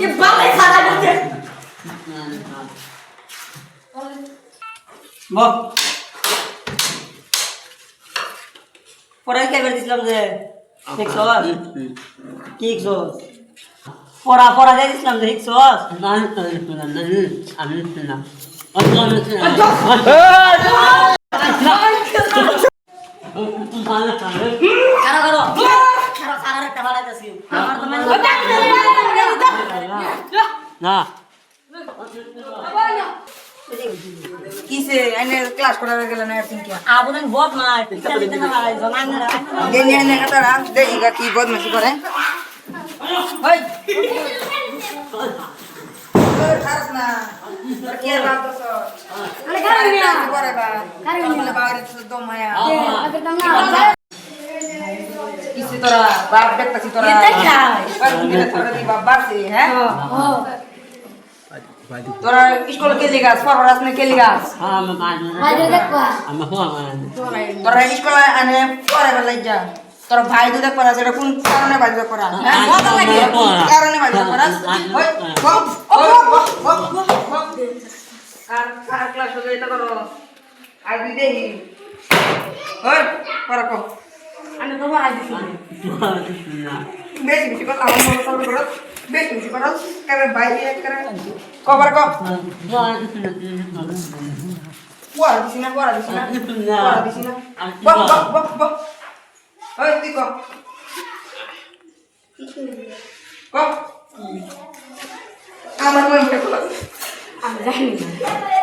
ये बाले सारा करते বল পড়াই কে বের দিছিলাম যে শিখছস কি শিখছস পড়া যাই দিছিলাম যে শিখছস না আমি না না किसे एने क्लास करावे गेला ना अर्थिंग क्या আবুদান বদ না দিতে না ভাই জমান না देने ने कता देखिगा की बदमाशी करे ओए खारस ना के बात तो अरे गाड़ी ना करे बा गाड़ी ना बाहर तो दम माया अगर दम ना किसी तरह बाप देखता सी तरह ये क्या पर मेरे थोड़ा दी बाप से है हां তোরা স্কুলে কে লিগাস পড়াস না কে লিগাস আমি ভাই দেখবা আমি তোরা স্কুলে আনে পড়ে বেলা যা তোর ভাই তো দেখ পড়া সেটা কোন কারণে ভাই দেখ পড়া হ্যাঁ কত লাগে কারণে ভাই দেখ পড়া ওই কার ক্লাস হয়ে এটা করো আই দি দেই ওই পড়া কো আমি তো পড়াই দিছি বেশি বেশি কথা আমার মনে করো বেশি বেশি কথা করে বাইরে করে কভার কো পড়া দিছি না পড়া দিছি না বক বক বক বক ওই তুই কো কো আমার মনে পড়ে আমি জানি না